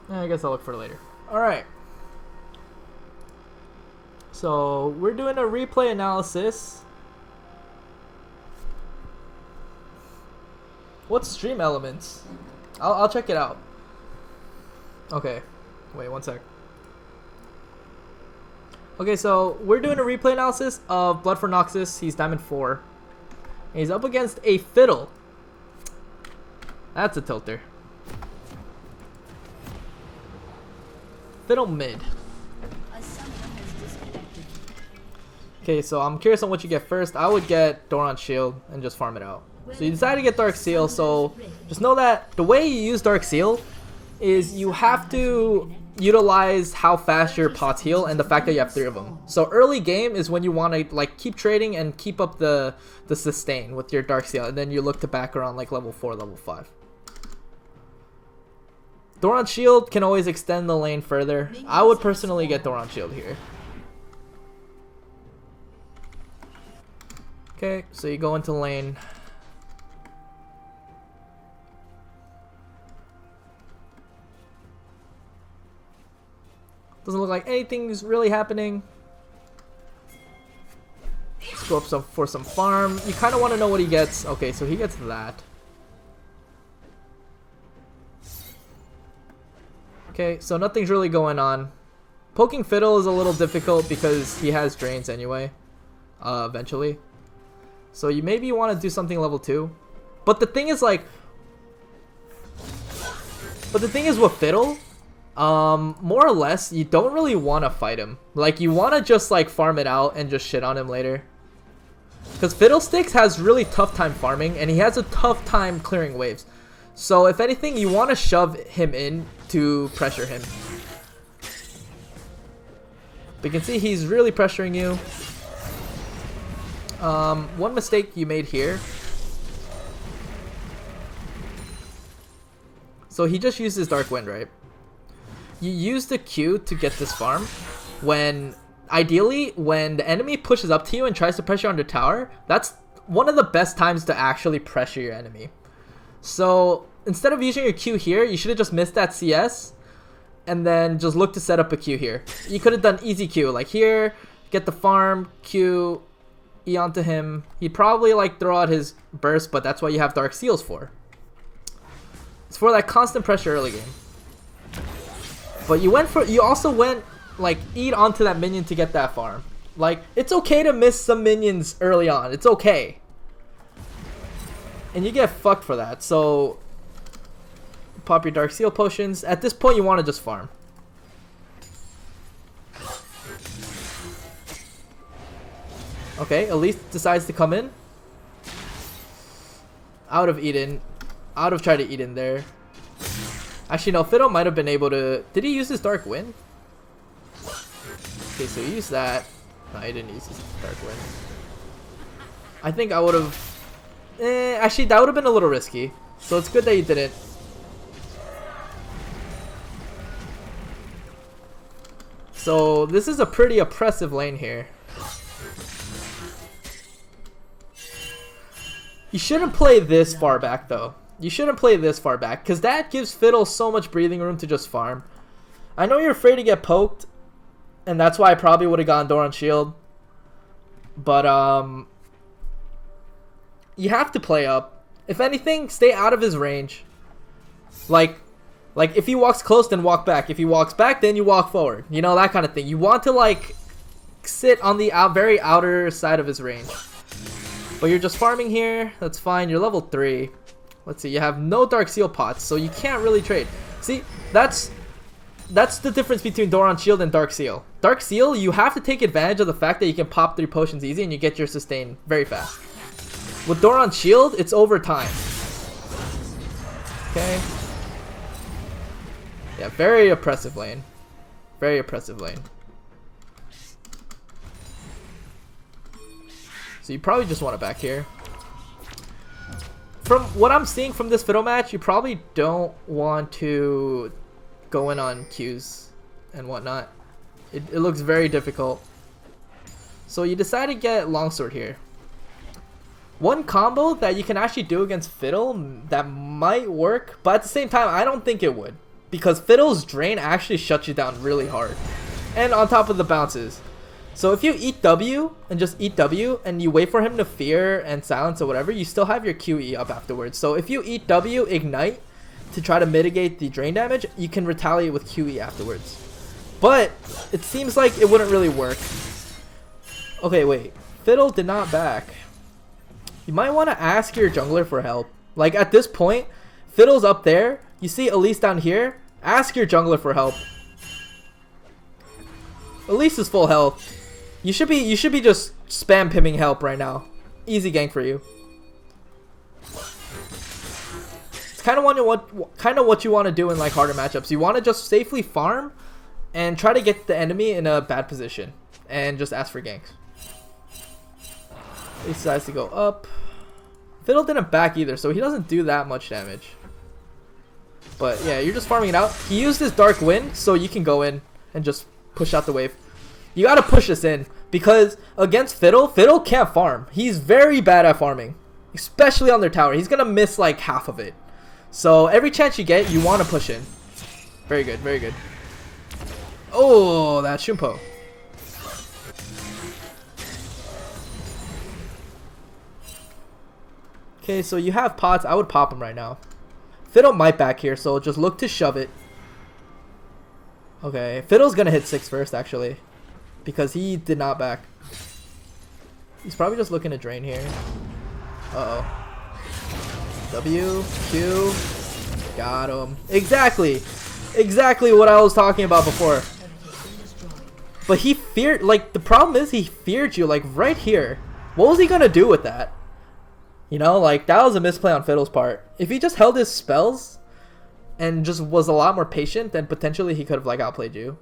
I guess I'll look for it later. Alright. So, we're doing a replay analysis. What's stream elements? I'll check it out. Okay. Wait, one sec. Okay, so we're doing a replay analysis of Blood for Noxus. He's Diamond 4. And he's up against a Fiddle. That's a tilter. Fiddle mid. Okay, so I'm curious on what you get first. I would get Doran's Shield and just farm it out. So you decided to get Dark Seal, so just know that the way you use Dark Seal is you have to utilize how fast your pots heal and the fact that you have 3 of them. So early game is when you want to like keep trading and keep up the sustain with your Dark Seal, and then you look to back around like level 4, level 5. Doran's Shield can always extend the lane further. I would personally get Doran's Shield here. Okay, so you go into lane. Doesn't look like anything's really happening. Let's go up for some farm. You kind of want to know what he gets. Okay, so he gets that. Okay, so nothing's really going on. Poking Fiddle is a little difficult because he has drains anyway. Eventually. So you maybe want to do something level 2. But the thing is like... But the thing is with Fiddle... more or less, you don't really want to fight him. Like, you want to just, like, farm it out and just shit on him later. Because Fiddlesticks has really tough time farming, and he has a tough time clearing waves. So, if anything, you want to shove him in to pressure him. But you can see he's really pressuring you. One mistake you made here. So, he just used his Dark Wind, right? You use the Q to get this farm when, ideally, when the enemy pushes up to you and tries to pressure on the tower, that's one of the best times to actually pressure your enemy. So, instead of using your Q here, you should have just missed that CS and then just look to set up a Q here. You could have done easy Q, like here, get the farm, Q, E onto him. He'd probably like throw out his burst, but that's what you have Dark Seals for. It's for that constant pressure early game. But you also went like eat onto that minion to get that farm. Like, it's okay to miss some minions early on. It's okay. And you get fucked for that. So pop your Dark Seal potions. At this point you want to just farm. Okay, Elise decides to come in. I would have eaten. I would have tried to eat in there. Actually, no, Fiddle might have been able to... Did he use his Dark Wind? Okay, so he used that. No, he didn't use his Dark Wind. I think I would have... actually, that would have been a little risky. So it's good that you didn't. So this is a pretty oppressive lane here. You shouldn't play this far back, though. You shouldn't play this far back, because that gives Fiddle so much breathing room to just farm. I know you're afraid to get poked, and that's why I probably would have gone Doran's Shield. But, you have to play up. If anything, stay out of his range. Like if he walks close, then walk back. If he walks back, then you walk forward. You know, that kind of thing. You want to, like, sit on the very outer side of his range. But you're just farming here. That's fine. You're level 3. Let's see, you have no Dark Seal pots, so you can't really trade. See, that's the difference between Doran's Shield and Dark Seal. Dark Seal, you have to take advantage of the fact that you can pop 3 potions easy and you get your sustain very fast. With Doran's Shield, it's over time. Okay. Yeah, very oppressive lane. Very oppressive lane. So you probably just want it back here. From what I'm seeing from this Fiddle match, you probably don't want to go in on Qs and whatnot. It looks very difficult. So you decide to get Longsword here. One combo that you can actually do against Fiddle that might work, but at the same time, I don't think it would. because Fiddle's drain actually shuts you down really hard. And on top of the bounces. So if you eat W and just eat W and you wait for him to fear and silence or whatever, you still have your QE up afterwards. So if you eat W, ignite to try to mitigate the drain damage, you can retaliate with QE afterwards. But it seems like it wouldn't really work. Okay, wait. Fiddle did not back. You might want to ask your jungler for help. Like at this point, Fiddle's up there. You see Elise down here. Ask your jungler for help. Elise is full health. You should be just spam pimming help right now. Easy gank for you. It's kind of what you want to do in like harder matchups. You want to just safely farm and try to get the enemy in a bad position and just ask for ganks. He decides to go up. Fiddle didn't back either, so he doesn't do that much damage. But yeah, you're just farming it out. He used his Dark Wind, so you can go in and just push out the wave. You gotta push this in, because against Fiddle, Fiddle can't farm. He's very bad at farming, especially on their tower. He's gonna miss like half of it. So every chance you get, you want to push in. Very good, very good. Oh, that Shumpo. Okay, so you have pots. I would pop them right now. Fiddle might back here, so just look to shove it. Okay, Fiddle's gonna hit 6 first, actually, because he did not back. He's probably just looking to drain here. Uh-oh. W, Q, got him. Exactly! Exactly what I was talking about before. But he feared, like, the problem is he feared you, like, right here. What was he gonna do with that? You know, like, that was a misplay on Fiddle's part. If he just held his spells and just was a lot more patient, then potentially he could have, like, outplayed you.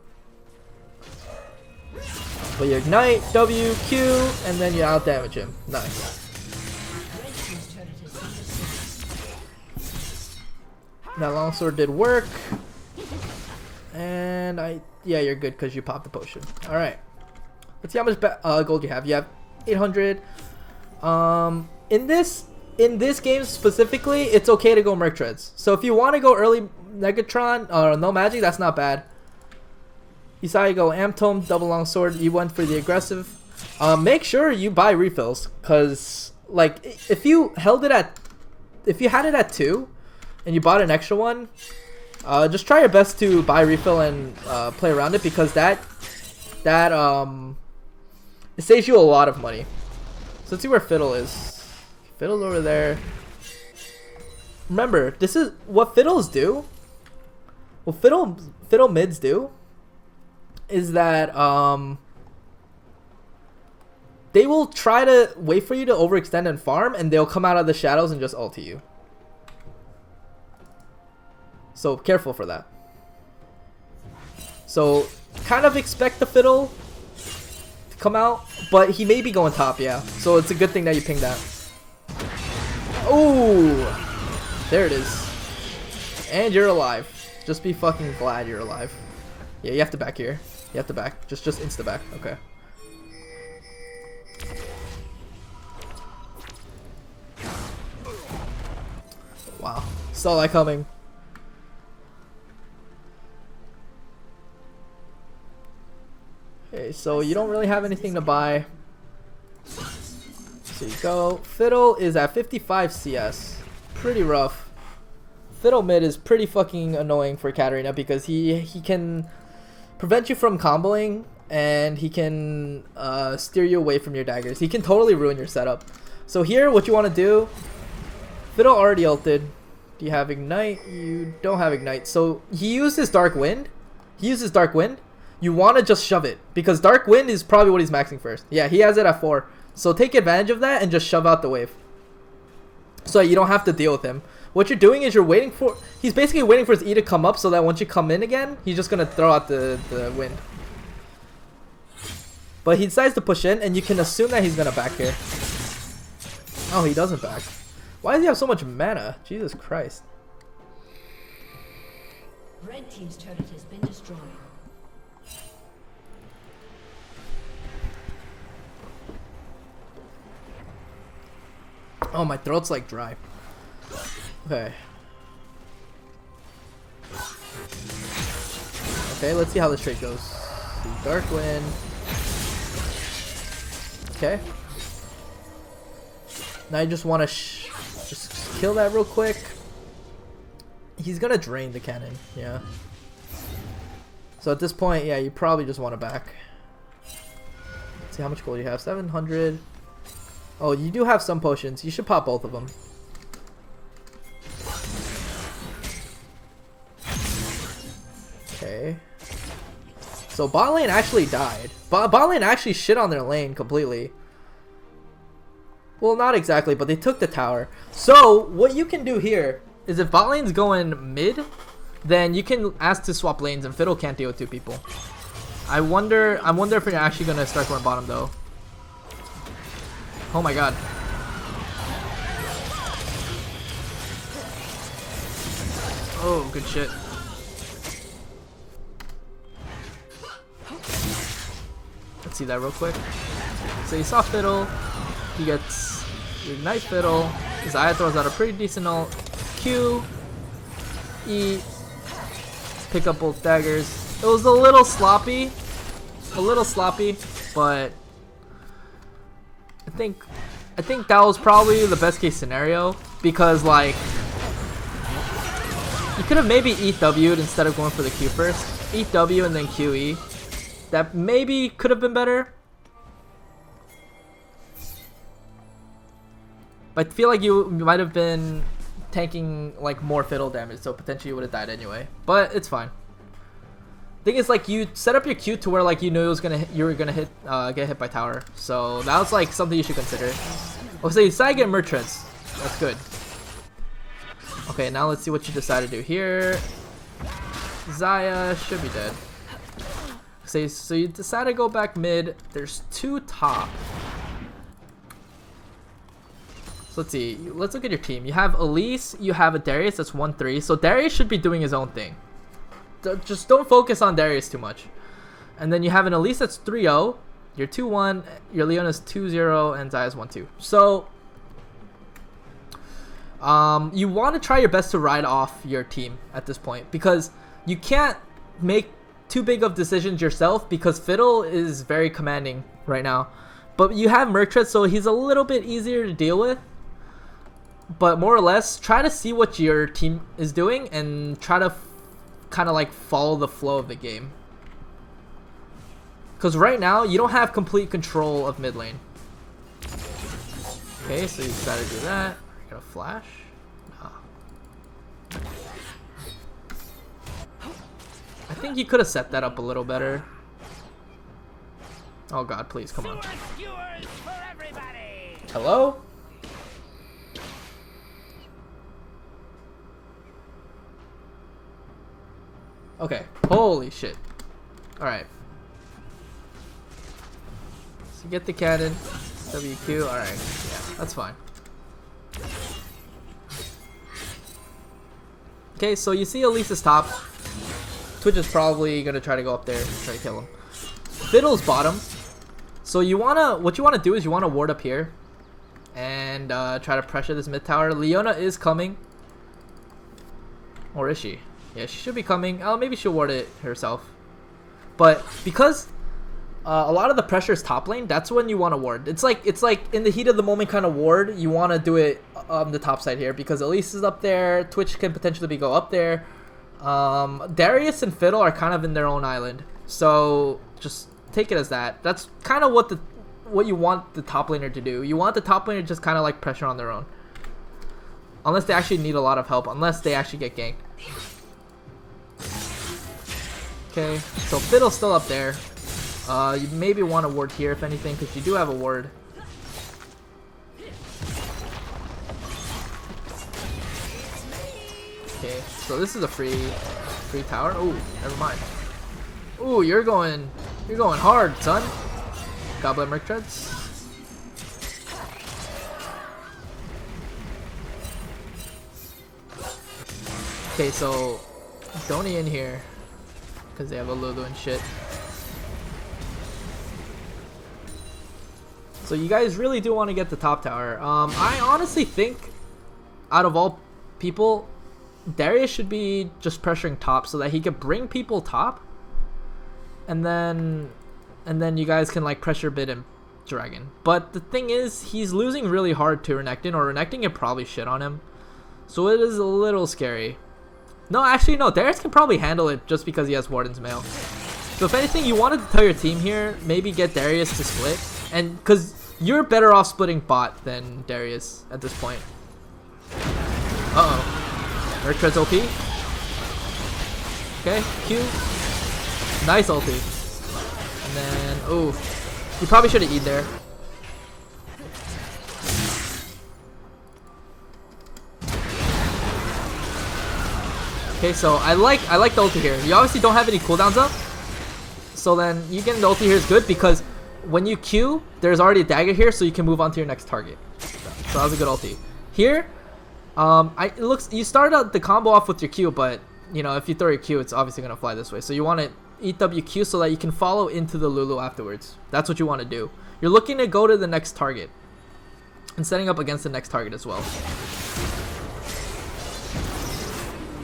But you ignite, W, Q, and then you outdamage him. Nice. That longsword did work. And yeah, you're good because you popped the potion. Alright. Let's see how much gold you have. You have 800. In this game specifically, it's okay to go Merc Treads. So if you want to go early Negatron or no magic, that's not bad. You saw you go Amtome, double longsword. You went for the aggressive. Make sure you buy refills, cause like if you had it at 2, and you bought an extra one, just try your best to buy refill and play around it, because it saves you a lot of money. So let's see where Fiddle is. Fiddle's over there. Remember, this is what Fiddles do. What Fiddle mids do is that they will try to wait for you to overextend and farm, and they'll come out of the shadows and just ult you. So careful for that. So kind of expect the Fiddle to come out, but he may be going top, yeah. So it's a good thing that you pinged that. Oh, there it is. And you're alive. Just be fucking glad you're alive. Yeah, you have to back here. You have to back. Just insta back. Okay. Wow. Saw that coming. Okay, so you don't really have anything to buy. So you go. Fiddle is at 55 CS. Pretty rough. Fiddle mid is pretty fucking annoying for Katarina, because he can prevent you from comboing, and he can steer you away from your daggers. He can totally ruin your setup. So here, what you want to do, Fiddle already ulted. Do you have Ignite? You don't have Ignite. So he used his Dark Wind. You want to just shove it, because Dark Wind is probably what he's maxing first. Yeah, he has it at 4. So take advantage of that and just shove out the wave, so you don't have to deal with him. What you're doing is he's basically waiting for his E to come up, so that once you come in again, he's just going to throw out the wind. But he decides to push in, and you can assume that he's going to back here. Oh, he doesn't back. Why does he have so much mana? Jesus Christ. Red team's turret has been destroyed. Oh, my throat's like dry. Okay. Okay, let's see how this trade goes. Dark Wind. Okay. Now I just want to just kill that real quick. He's gonna drain the cannon, yeah. So at this point, yeah, you probably just want to back. Let's see how much gold you have. 700. Oh, you do have some potions. You should pop both of them. Okay. So bot lane actually died. Bot lane actually shit on their lane completely. Well, not exactly, but they took the tower. So what you can do here is if bot lane's going mid, then you can ask to swap lanes, and Fiddle can't deal with two people. I wonder if you're actually gonna start going bottom though. Oh my god. Oh, good shit. Let's see that real quick. So you saw Fiddle. He gets your Ignite Fiddle. Xayah throws out a pretty decent ult. Q. E. Pick up both daggers. It was a little sloppy. But I think that was probably the best case scenario, because like you could have maybe ETW'd instead of going for the Q first. ETW and then QE. That maybe could have been better. But I feel like you might have been tanking like more Fiddle damage, so potentially you would have died anyway. But it's fine. Thing is, like, you set up your Q to where like you knew it was you were gonna get hit by tower, so that was like something you should consider. Oh, so you decided to get Merchants. That's good. Okay, now let's see what you decide to do here. Xayah should be dead. So you decide to go back mid. There's two top. So let's see. Let's look at your team. You have Elise. You have a Darius that's 1-3. So Darius should be doing his own thing. Just don't focus on Darius too much. And then you have an Elise that's 3-0. You're 2-1. Your Leona's 2-0, and Xayah's 1-2. So you want to try your best to ride off your team at this point, because you can't make too big of decisions yourself, because Fiddle is very commanding right now. But you have Merchant, so he's a little bit easier to deal with. But more or less, try to see what your team is doing and try to kind of like follow the flow of the game. Because right now, you don't have complete control of mid lane. Okay, so you decided to do that. You're gonna flash? No. I think you could have set that up a little better. Oh god, please, come on. Hello? Okay, holy shit. Alright. So get the cannon. WQ, alright. Yeah, that's fine. Okay, so you see Elise's top. Twitch is probably gonna try to go up there and try to kill him. Fiddle's bottom. So what you wanna do is you wanna ward up here and try to pressure this mid tower. Leona is coming. Or is she? Yeah, she should be coming. Oh, maybe she'll ward it herself. But because a lot of the pressure is top lane, that's when you want to ward. It's like in the heat of the moment kind of ward. You want to do it on the top side here, because Elise is up there. Twitch can potentially go up there. Darius and Fiddle are kind of in their own island. So just take it as that. That's kind of what you want the top laner to do. You want the top laner to just kind of like pressure on their own. Unless they actually need a lot of help. Unless they actually get ganked. Okay, so Fiddle's still up there. You maybe want to ward here if anything, because you do have a ward. Okay, so this is a free tower. Oh, never mind. Ooh, you're going hard, son. Goblet Merc Treads. Okay, so Donnie in here, because they have a Lulu and shit. So you guys really do want to get the top tower. I honestly think, out of all people, Darius should be just pressuring top so that he can bring people top and then you guys can like pressure bid and dragon. But the thing is, he's losing really hard to Renekton, or Renekton can probably shit on him. So it is a little scary. No, actually no, Darius can probably handle it just because he has Warden's Mail. So if anything, you wanted to tell your team here, maybe get Darius to split, and because you're better off splitting bot than Darius at this point. Uh-oh. Merc treads OP. Okay, Q. Nice ulti. And then, ooh. You probably should have eaten there. Okay, so I like the ulti here. You obviously don't have any cooldowns up. So then you getting the ulti here is good because when you Q, there's already a dagger here, so you can move on to your next target. So that was a good ulti. Here, it looks you start out the combo off with your Q, but you know if you throw your Q, it's obviously gonna fly this way. So you want to eat WQ so that you can follow into the Lulu afterwards. That's what you want to do. You're looking to go to the next target and setting up against the next target as well.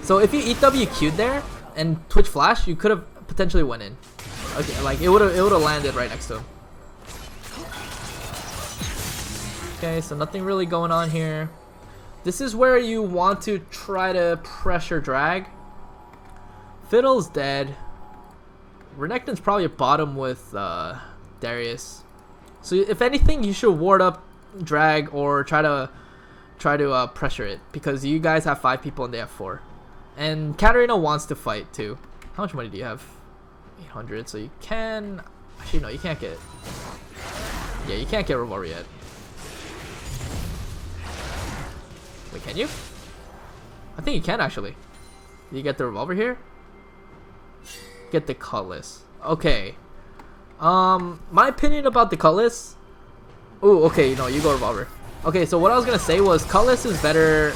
So if you eat WQ'd there and Twitch Flash, you could have potentially went in. Okay, like it would have landed right next to him. Okay, so nothing really going on here. This is where you want to try to pressure drag. Fiddle's dead. Renekton's probably at bottom with Darius. So if anything, you should ward up drag or try to pressure it because you guys have 5 people and they have 4. And Katarina wants to fight too. How much money do you have? 800. So you can. Actually, no, you can't get. Yeah, you can't get Revolver yet. Wait, can you? I think you can actually. Do you get the Revolver here? Get the Cutlass. Okay. My opinion about the Cutlass. Oh, okay. No, you go Revolver. Okay, so what I was gonna say was Cutlass is better.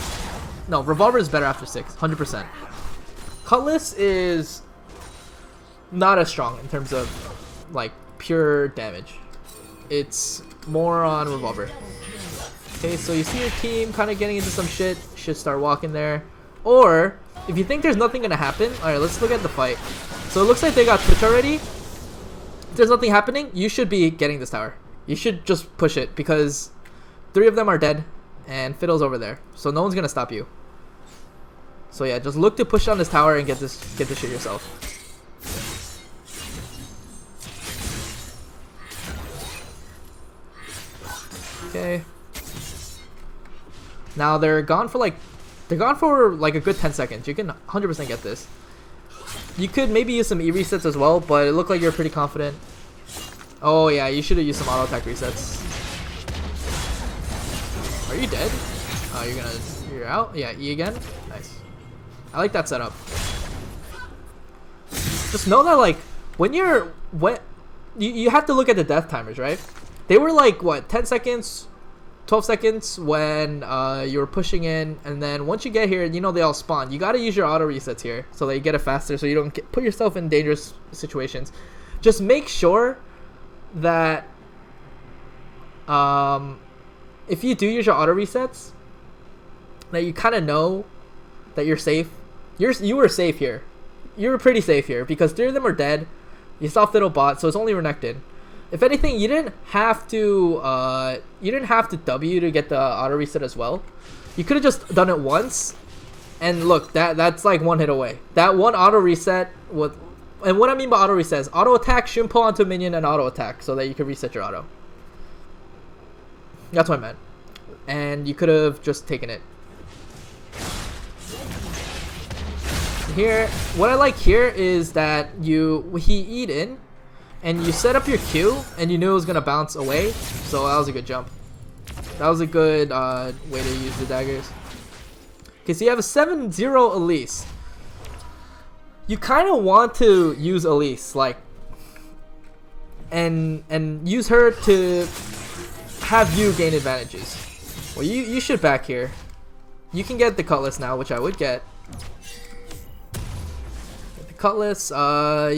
No, Revolver is better after 6, 100%. Cutlass is not as strong in terms of like pure damage. It's more on Revolver. Okay, so you see your team kind of getting into some shit. Should start walking there. Or if you think there's nothing gonna happen, all right, let's look at the fight. So it looks like they got Twitch already. If there's nothing happening, you should be getting this tower. You should just push it because 3 of them are dead and Fiddle's over there, so no one's gonna stop you. So yeah, just look to push on this tower and get this shit yourself. Okay. Now they're gone for like a good 10 seconds. You can 100% get this. You could maybe use some E resets as well, but it looked like you're pretty confident. Oh yeah, you should have used some auto attack resets. Are you dead? Oh, you're out? Yeah, E again? Nice. I like that setup. Just know that like, you have to look at the death timers, right? They were like, what, 10 seconds, 12 seconds when you were pushing in, and then once you get here, you know they all spawn. You gotta use your auto resets here so that you get it faster so you don't put yourself in dangerous situations. Just make sure that if you do use your auto resets, that you kind of know that you're safe. You were safe here. You were pretty safe here because 3 of them are dead. You saw Fiddle bot, so it's only Renekton. If anything, you didn't have to W to get the auto reset as well. You could have just done it once, and look, that's like 1 hit away. That one auto reset with, and what I mean by auto reset is auto attack, shimpo onto a minion, and auto attack, so that you can reset your auto. That's what I meant. And you could have just taken it. Here, what I like here is that he eat in, and you set up your Q, and you knew it was gonna bounce away, so that was a good jump. That was a good way to use the daggers. Okay, so you have a 7-0 Elise. You kind of want to use Elise, like, and use her to have you gain advantages. Well, you should back here. You can get the Cutlass now, which I would get. Cutlass,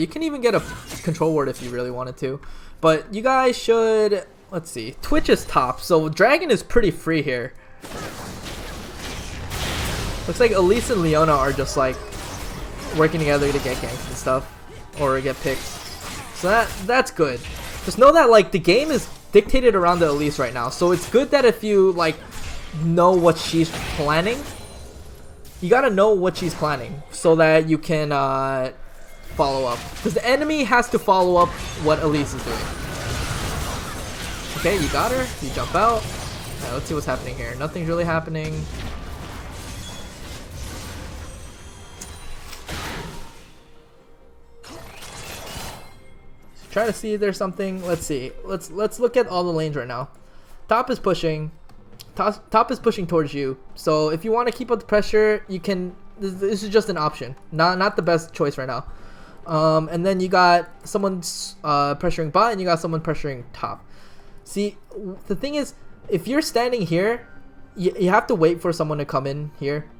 you can even get a control ward if you really wanted to, but you guys should, let's see, Twitch is top, so Dragon is pretty free here. Looks like Elise and Leona are just like working together to get ganks and stuff, or get picks. So that's good. Just know that like the game is dictated around the Elise right now. So it's good that if you like know what she's planning, you gotta know what she's planning so that you can follow up. Because the enemy has to follow up what Elise is doing. Okay, you got her. You jump out. Alright, let's see what's happening here. Nothing's really happening. Try to see if there's something. Let's see. Let's look at all the lanes right now. Top is pushing. Top is pushing towards you. So if you want to keep up the pressure, you can. This is just an option. Not the best choice right now. And then you got someone pressuring bot, and you got someone pressuring top. See, the thing is, if you're standing here, you have to wait for someone to come in here.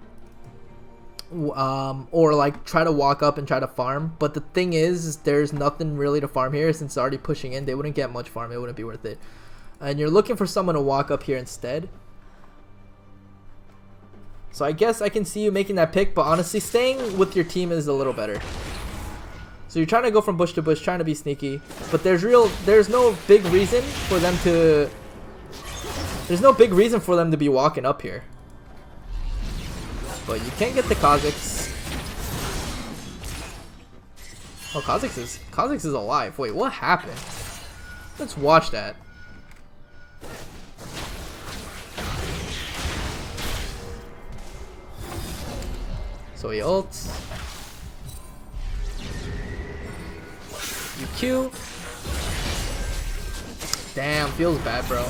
Or like try to walk up and try to farm. But the thing is there's nothing really to farm here since it's already pushing in. They wouldn't get much farm. It wouldn't be worth it. And you're looking for someone to walk up here instead. So I guess I can see you making that pick, but honestly staying with your team is a little better. So you're trying to go from bush to bush, trying to be sneaky, but there's no big reason for them to be walking up here. But you can't get the Kha'Zix. Oh, Kha'Zix is alive. Wait, what happened? Let's watch that. So he ults. You Q. Damn, feels bad, bro.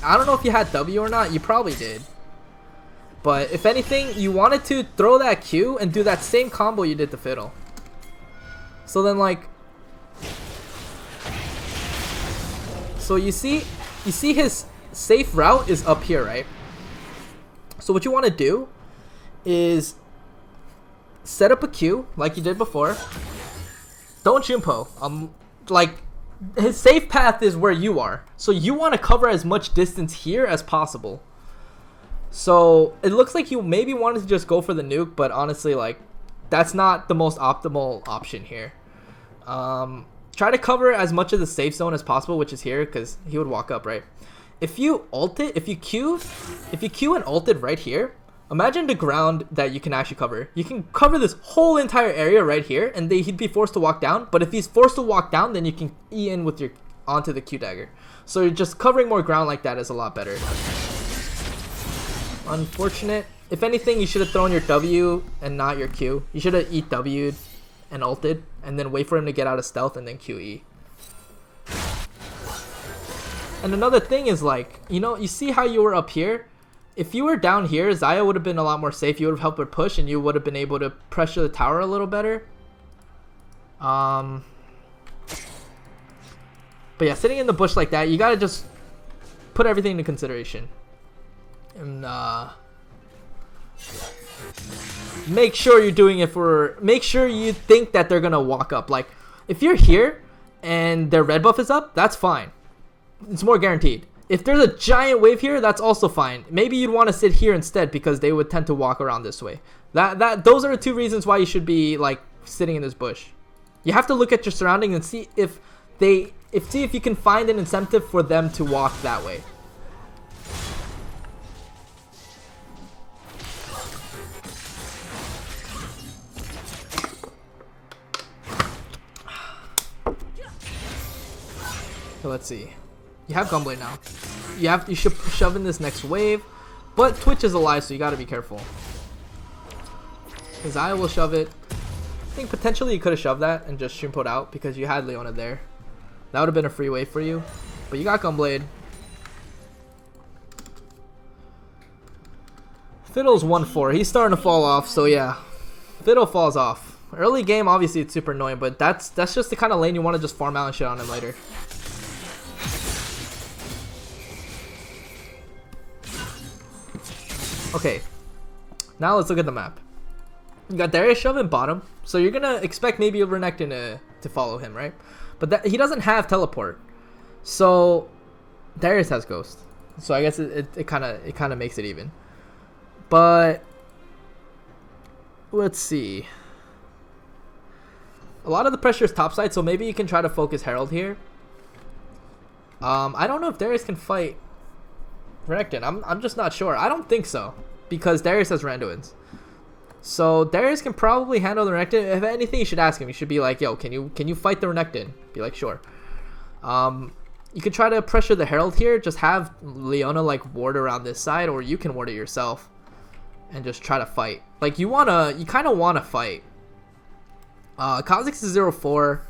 I don't know if you had W or not. You probably did. But if anything, you wanted to throw that Q and do that same combo you did to Fiddle. So then like, so you see his safe route is up here, right? So what you want to do is set up a Q like you did before. Don't Junpo. Like his safe path is where you are. So you want to cover as much distance here as possible. So it looks like you maybe wanted to just go for the nuke, but honestly, like that's not the most optimal option here. Try to cover as much of the safe zone as possible, which is here, because he would walk up, right? If you ulted, if you Q and ulted right here, imagine the ground that you can actually cover. You can cover this whole entire area right here, and he'd be forced to walk down. But if he's forced to walk down, then you can E in with your onto the Q dagger. So just covering more ground like that is a lot better. Unfortunate. If anything, you should have thrown your W and not your Q. You should have W'd and ulted, and then wait for him to get out of stealth and then QE. And another thing is like, you see how you were up here? If you were down here, Xayah would have been a lot more safe. You would have helped her push, and you would have been able to pressure the tower a little better. But yeah, sitting in the bush like that, you gotta just put everything into consideration. And make sure you're doing it make sure you think that they're gonna walk up. Like if you're here and their red buff is up, that's fine. It's more guaranteed. If there's a giant wave here, that's also fine. Maybe you'd want to sit here instead because they would tend to walk around this way. Those are the two reasons why you should be like sitting in this bush. You have to look at your surroundings and see if you can find an incentive for them to walk that way. So let's see. You have Gunblade now. You should shove in this next wave, but Twitch is alive, so you gotta be careful. Xayah will shove it. I think potentially you could have shoved that and just Shrimpoed out because you had Leona there. That would have been a free wave for you, but you got Gunblade. Fiddle's 1-4. He's starting to fall off, so yeah. Fiddle falls off. Early game, obviously it's super annoying, but that's just the kind of lane you want to just farm out and shit on him later. Okay, now let's look at the map. You got Darius shoving bottom, so you're gonna expect maybe Renekton to follow him, right? But he doesn't have teleport, so Darius has ghost. So I guess it kind of makes it even. But let's see. A lot of the pressure is topside, so maybe you can try to focus Herald here. I don't know if Darius can fight Renekton. I'm just not sure. I don't think so, because Darius has Randuins. So Darius can probably handle the Renekton. If anything, you should ask him. You should be like, yo, can you fight the Renekton? Be like, sure. You could try to pressure the Herald here. Just have Leona like ward around this side, or you can ward it yourself and just try to fight. Like you kind of wanna fight. Kha'Zix is 0-4.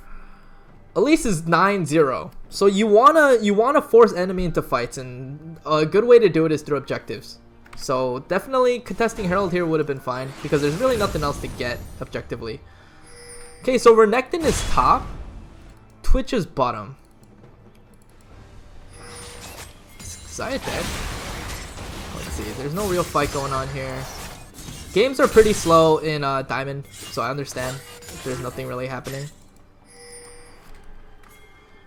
Elise is 9-0. So you wanna force enemy into fights, and a good way to do it is through objectives. So definitely contesting Herald here would have been fine, because there's really nothing else to get objectively. Okay, so Renekton is top, Twitch is bottom. Xayah dead. Let's see, there's no real fight going on here. Games are pretty slow in Diamond, so I understand if there's nothing really happening.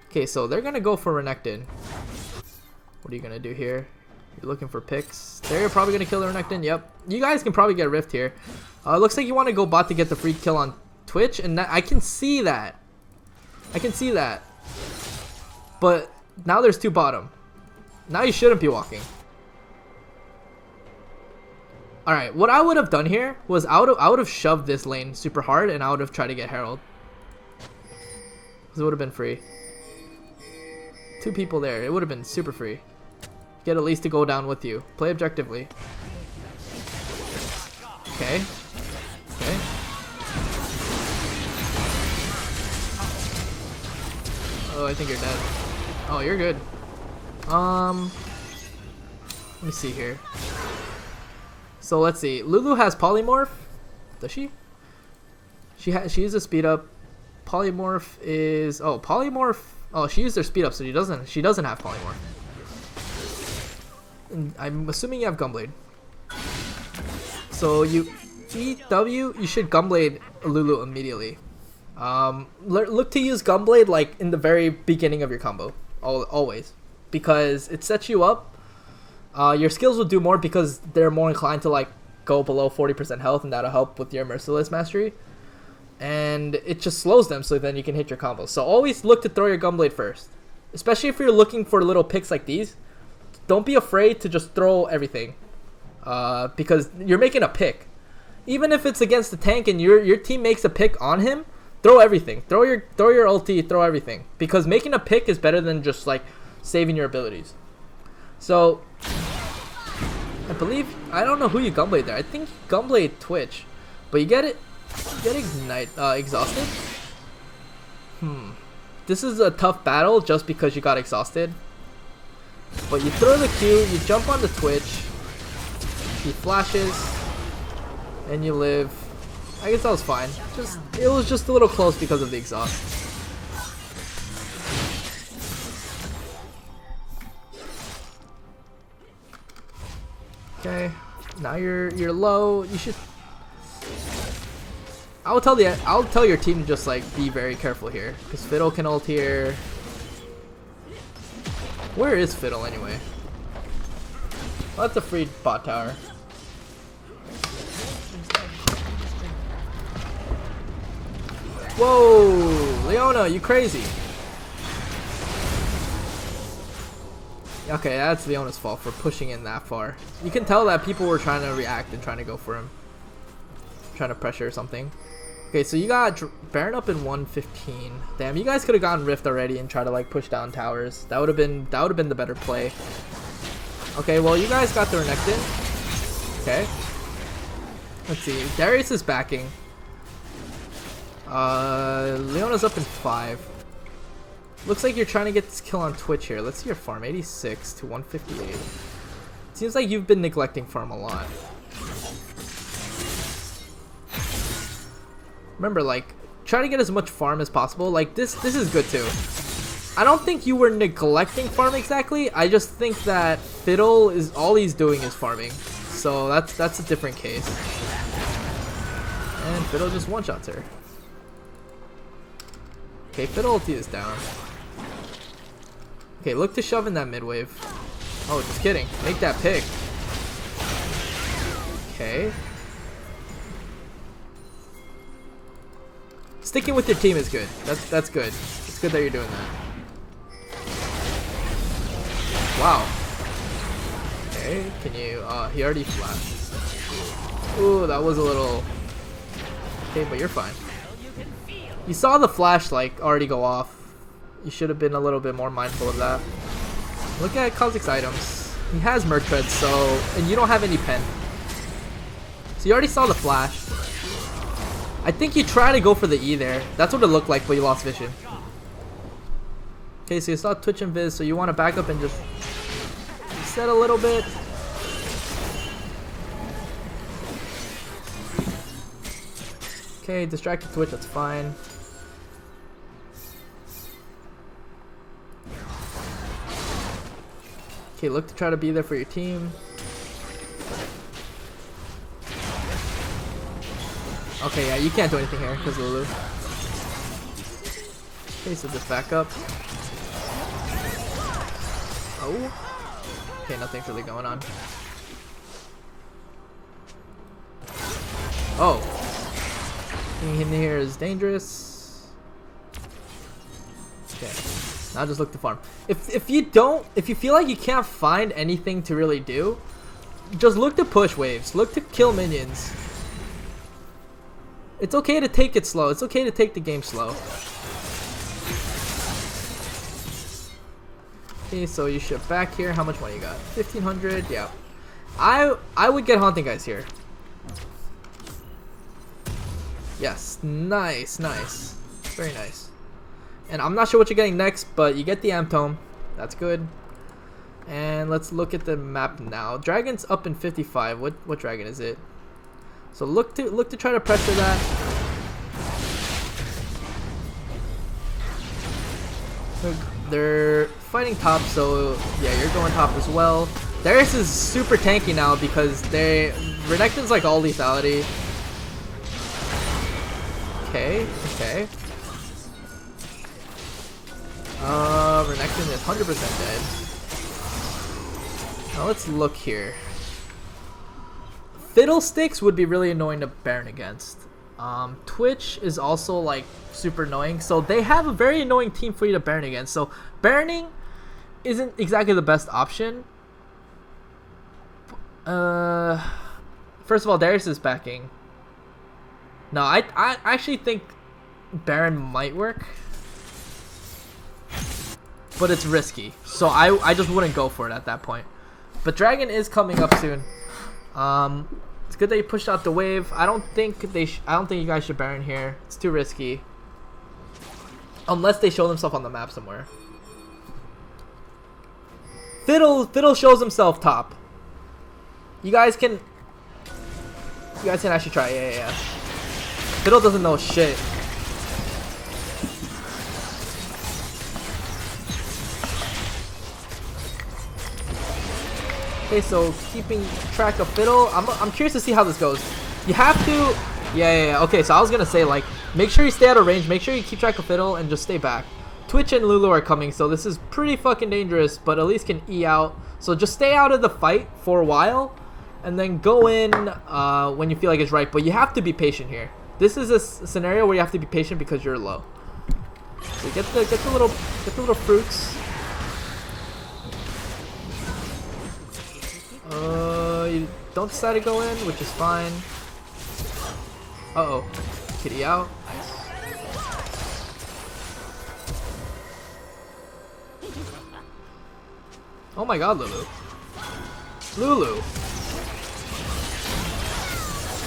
Okay, so they're gonna go for Renekton. What are you gonna do here? You're looking for picks. They're probably gonna kill the Renekton. Yep. You guys can probably get Rift here. Looks like you want to go bot to get the free kill on Twitch, and I can see that. I can see that. But now there's two bottom. Now you shouldn't be walking. Alright, what I would have done here was I would have shoved this lane super hard, and I would have tried to get Herald. Because it would have been free. Two people there. It would have been super free. Get at least to go down with you. Play objectively. Okay. Okay. Oh, I think you're dead. Oh, you're good. Let me see here. So let's see. Lulu has polymorph. Does she? She uses speed up. Polymorph is polymorph. Oh, she used her speed up, so she doesn't have polymorph. And I'm assuming you have Gunblade. So you EW, you should Gunblade Lulu immediately. Look to use Gunblade like in the very beginning of your combo, always, because it sets you up. Your skills will do more because they're more inclined to like go below 40% health, and that'll help with your Merciless mastery. And it just slows them, so then you can hit your combos. So always look to throw your Gunblade first, especially if you're looking for little picks like these. Don't be afraid to just throw everything, because you're making a pick. Even if it's against the tank and your team makes a pick on him, throw everything. Throw your ulti, throw everything, because making a pick is better than just like saving your abilities. So I believe, I don't know who you Gunblade there. I think you Gunblade Twitch, but you get exhausted. This is a tough battle just because you got exhausted. But you throw the Q, you jump on the Twitch, he flashes, and you live. I guess that was fine. It was just a little close because of the exhaust. Okay, now you're low. You should. I'll tell your team to just like be very careful here, because Fiddle can ult here. Where is Fiddle anyway? Well, that's a free bot tower. Whoa, Leona, you crazy. Okay, that's Leona's fault for pushing in that far. You can tell that people were trying to react and trying to go for him. Trying to pressure or something. Okay, so you got Baron up in 115. Damn, you guys could have gotten Rift already and tried to like push down towers. That would have been the better play. Okay, well you guys got the Renekton. Okay. Let's see. Darius is backing. Leona's up in 5. Looks like you're trying to get this kill on Twitch here. Let's see your farm. 86 to 158. Seems like you've been neglecting farm a lot. Remember, like, try to get as much farm as possible. Like, this is good too. I don't think you were neglecting farm exactly. I just think that Fiddle is all he's doing is farming. So that's a different case. And Fiddle just one-shots her. Okay, Fiddle ulti is down. Okay, look to shove in that mid wave. Oh, just kidding. Make that pick. Okay. sticking with your team is good. That's good. It's good that you're doing that. Wow. Okay, can you, he already flashed. Ooh, that was a little... Okay, but you're fine. You saw the flash, like, already go off. You should have been a little bit more mindful of that. Look at Kha'Zix's items. He has Murktread, so... And you don't have any pen. So you already saw the flash. I think you try to go for the E there. That's what it looked like, but you lost vision. Okay, so you saw Twitch and Viz, so you want to back up and just reset a little bit. Okay, distracted Twitch, that's fine. Okay, look to try to be there for your team. Okay, yeah, you can't do anything here because of Lulu. Okay, so just back up. Oh. Okay, nothing's really going on. Oh. Anything in here is dangerous. Okay. Now just look to farm. If you feel like you can't find anything to really do, just look to push waves. Look to kill minions. It's okay to take it slow. It's okay to take the game slow. Okay, so you ship back here. How much money you got? 1,500. Yeah. I would get Haunting Guys here. Yes. Nice, nice. Very nice. And I'm not sure what you're getting next, but you get the Amp Tome. That's good. And let's look at the map now. Dragon's up in 55. What dragon is it? So look to try to pressure that. They're fighting top, so yeah, you're going top as well. Darius is super tanky now because Renekton's like all lethality. Okay, okay. Renekton is 100% dead. Now let's look here. Fiddlesticks would be really annoying to Baron against. Twitch is also like super annoying, so they have a very annoying team for you to Baron against. So Baroning isn't exactly the best option. First of all, Darius is backing. No, I actually think Baron might work, but it's risky, so I just wouldn't go for it at that point. But Dragon is coming up soon. It's good that you pushed out the wave. I don't think you guys should Baron here. It's too risky. Unless they show themselves on the map somewhere. Fiddle shows himself top. You guys can actually try. Yeah. Fiddle doesn't know shit. Okay, so keeping track of Fiddle, I'm curious to see how this goes. You have to, yeah. Okay, so I was gonna say, like, make sure you stay out of range, make sure you keep track of Fiddle, and just stay back. Twitch and Lulu are coming, so this is pretty fucking dangerous, but at least can E out. So just stay out of the fight for a while, and then go in when you feel like it's right. But you have to be patient here. This is a scenario where you have to be patient because you're low. So get the little fruits. You don't decide to go in, which is fine. Uh-oh. Kitty out. Nice. Oh my god, Lulu. Lulu.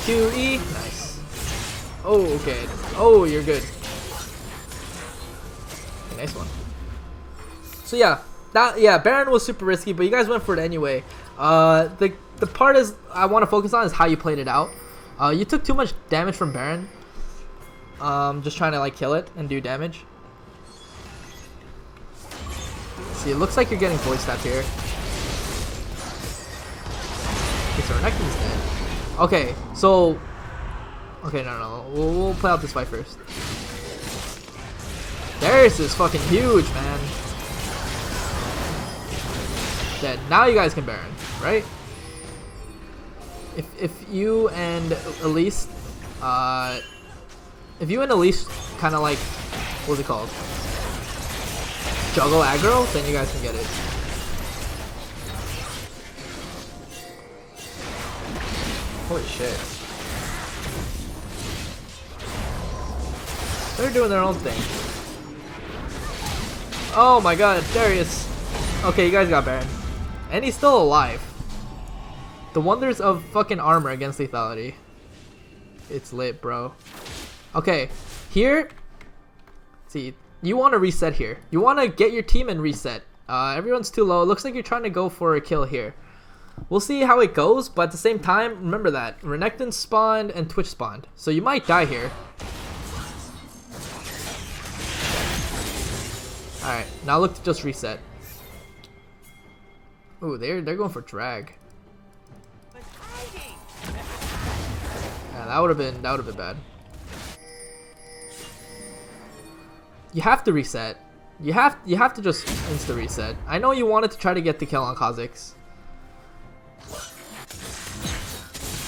QE. Nice. Oh, okay. Oh, you're good. Okay, nice one. So yeah, Baron was super risky, but you guys went for it anyway. The part I want to focus on is how you played it out. You took too much damage from Baron. Just trying to like kill it and do damage. See, it looks like you're getting voice stabbed here. Okay, so Renekton's dead. Okay, so no. We'll play out this fight first. Darius is fucking huge, man. Dead. Now you guys can Baron, right? If you and Elise kind of like, what's it called? Juggle aggro, then you guys can get it. Holy shit. They're doing their own thing. Oh my god, Darius. Okay, you guys got Baron. And he's still alive. The wonders of fucking armor against lethality. It's lit, bro. Okay, here. See, you want to reset here. You want to get your team and reset. Everyone's too low. It looks like you're trying to go for a kill here. We'll see how it goes, but at the same time, remember that Renekton spawned and Twitch spawned, so you might die here. Alright, now look to just reset. Ooh, they're going for drag. Yeah, that would have been bad. You have to reset. You have to just insta reset. I know you wanted to try to get the kill on Kha'Zix.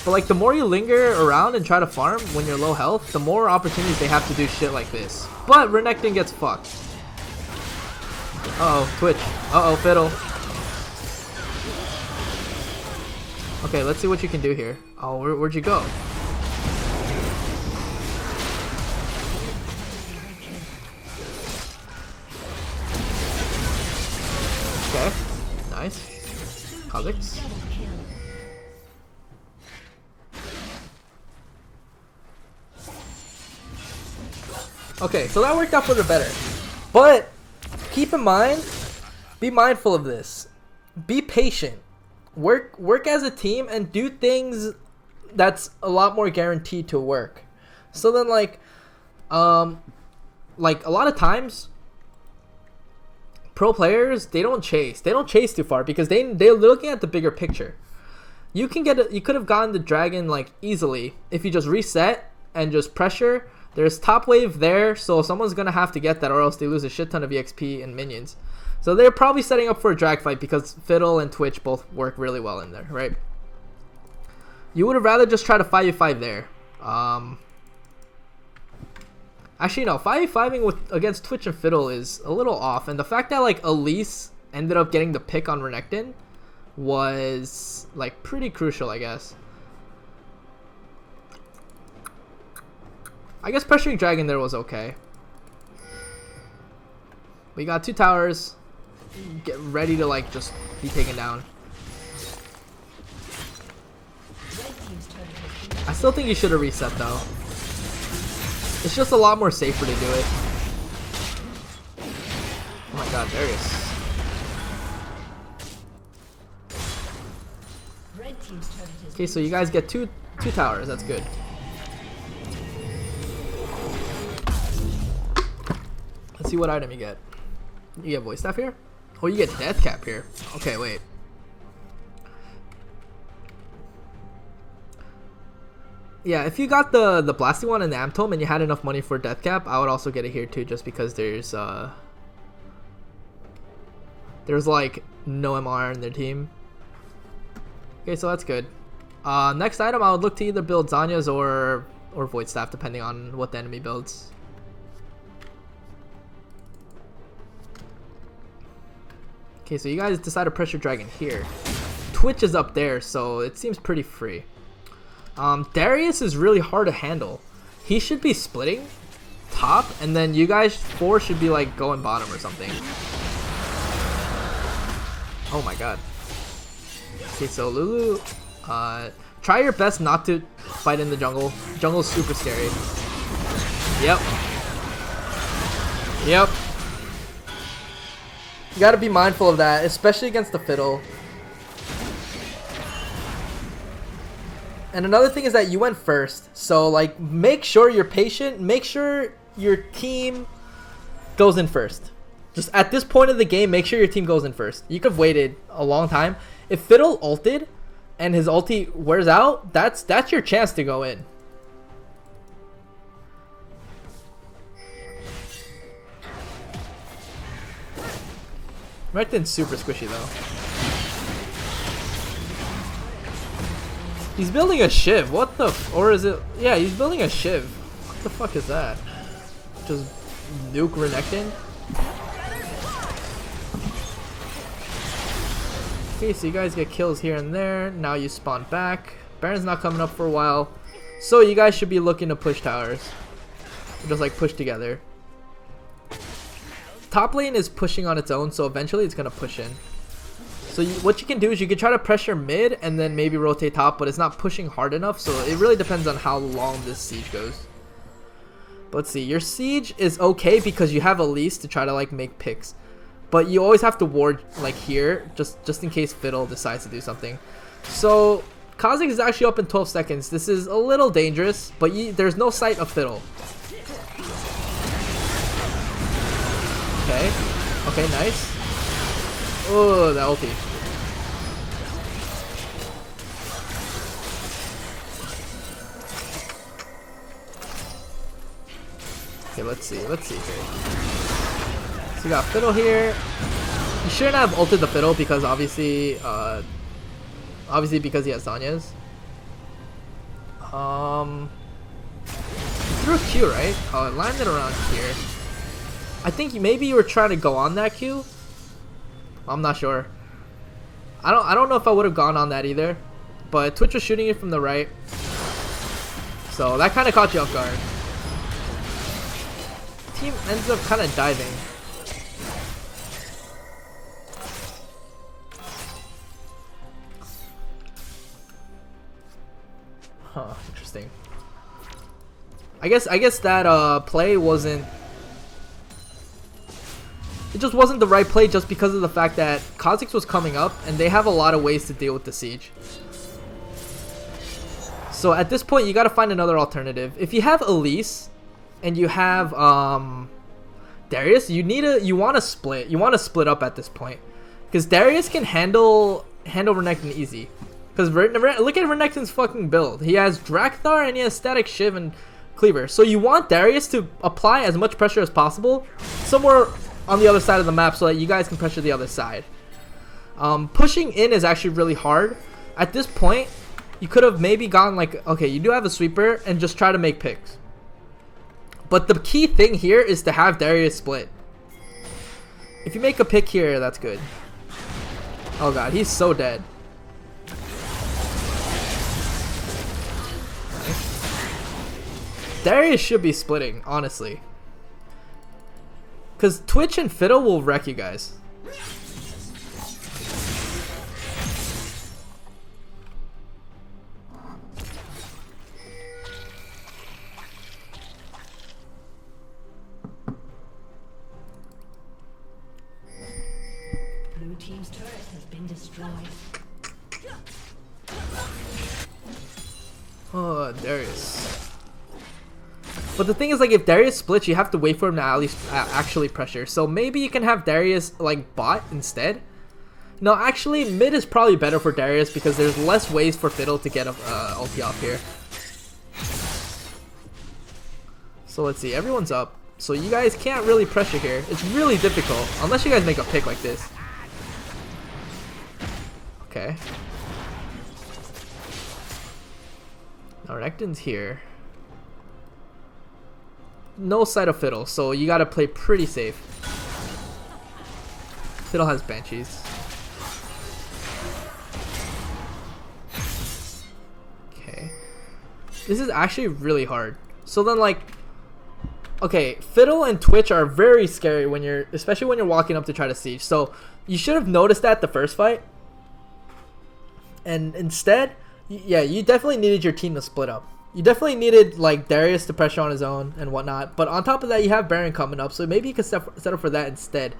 But like the more you linger around and try to farm when you're low health, the more opportunities they have to do shit like this. But Renekton gets fucked. Uh oh, Twitch. Uh oh, Fiddle. Okay, let's see what you can do here. Oh, where'd you go? Okay, nice. Kha'Zix. Okay, so that worked out for the better. But keep in mind, be mindful of this. Be patient. Work as a team and do things that's a lot more guaranteed to work. So then like a lot of times pro players, they don't chase too far because they're looking at the bigger picture. You could have gotten the dragon like easily if you just reset and just pressure. There's top wave there, so someone's gonna have to get that or else they lose a shit ton of EXP and minions. So they're probably setting up for a drag fight because Fiddle and Twitch both work really well in there, right? You would have rather just try to 5v5 there. Actually no, 5v5ing against Twitch and Fiddle is a little off, and the fact that like Elise ended up getting the pick on Renekton was like pretty crucial, I guess. I guess pressuring Dragon there was okay. We got 2 towers. Get ready to like just be taken down. I still think you should have reset though. It's just a lot more safer to do it. Oh my god, Darius. Okay, so you guys get two towers. That's good. Let's see what item you get. You get voice staff here? Oh, you get death cap here. Okay, wait. Yeah, if you got the blasting one and the amp tome and you had enough money for death cap, I would also get it here too, just because there's like no MR in their team. Okay, so that's good. Next item, I would look to either build Zanya's or void staff, depending on what the enemy builds. Okay, so you guys decide to pressure dragon here. Twitch is up there, so it seems pretty free. Darius is really hard to handle. He should be splitting top, and then you guys 4 should be like going bottom or something. Oh my god. Okay, so Lulu, try your best not to fight in the jungle. Jungle's super scary. Yep. Yep. You gotta be mindful of that, especially against the Fiddle. And another thing is that you went first, so like make sure you're patient, make sure your team goes in first. Just at this point of the game, make sure your team goes in first. You could have waited a long time. If Fiddle ulted and his ulti wears out, that's your chance to go in. Renekton's super squishy though. He's building a Shiv. What the or is it? Yeah, he's building a Shiv. What the fuck is that? Just nuke Renekton. Okay, so you guys get kills here and there. Now you spawn back. Baron's not coming up for a while. So you guys should be looking to push towers. Just like push together. Top lane is pushing on its own, so eventually it's going to push in. So what you can do is you can try to pressure mid and then maybe rotate top, but it's not pushing hard enough, so it really depends on how long this siege goes. But let's see, your siege is okay because you have Elise to try to like make picks. But you always have to ward like here, just in case Fiddle decides to do something. So Kha'Zix is actually up in 12 seconds. This is a little dangerous, but there's no sight of Fiddle. Okay, okay, nice. Oh, that ulti. Okay, let's see here. So we got Fiddle here. You shouldn't have ulted the Fiddle because obviously because he has Zanya's. Threw a Q, right? Oh, it landed around here. I think maybe you were trying to go on that Q. I'm not sure. I don't know if I would have gone on that either. But Twitch was shooting it from the right. So that kind of caught you off guard. Team ends up kind of diving. Huh, interesting. I guess that play wasn't, it just wasn't the right play just because of the fact that Kha'Zix was coming up and they have a lot of ways to deal with the siege. So at this point you gotta find another alternative. If you have Elise and you have Darius, you want to split up at this point, because Darius can handle Renekton easy. Because look at Renekton's fucking build. He has Drakthar and he has Static Shiv and Cleaver. So you want Darius to apply as much pressure as possible somewhere on the other side of the map so that you guys can pressure the other side. Pushing in is actually really hard. At this point, you could have maybe gone like, okay, you do have a sweeper, and just try to make picks. But the key thing here is to have Darius split. If you make a pick here, that's good. Oh god, he's so dead. Darius should be splitting, honestly. Because Twitch and Fiddle will wreck you guys. Blue team's turret has been destroyed. Oh, Darius. But the thing is, like, if Darius splits, you have to wait for him to at least actually pressure. So maybe you can have Darius, like, bot instead. No, actually, mid is probably better for Darius because there's less ways for Fiddle to get a ulti off here. So let's see, everyone's up. So you guys can't really pressure here. It's really difficult, unless you guys make a pick like this. Okay. Now Renekton's here. No sight of Fiddle, so you gotta play pretty safe. Fiddle has Banshees. Okay. This is actually really hard. So then, like, okay, Fiddle and Twitch are very scary when especially when you're walking up to try to siege. So you should have noticed that the first fight. And instead, yeah, you definitely needed your team to split up. You definitely needed, like, Darius to pressure on his own and whatnot. But on top of that, you have Baron coming up, so maybe you can set up for that instead.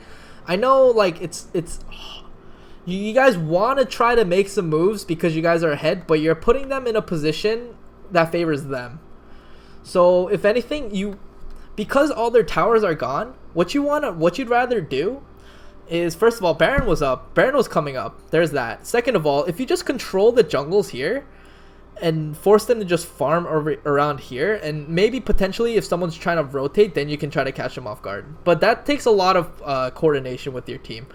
I know, like, you guys want to try to make some moves because you guys are ahead, but you're putting them in a position that favors them. So if anything, because all their towers are gone, what you'd rather do is, first of all, Baron was up. Baron was coming up. There's that. Second of all, if you just control the jungles here and force them to just farm around here, and maybe potentially if someone's trying to rotate, then you can try to catch them off guard. But that takes a lot of coordination with your team.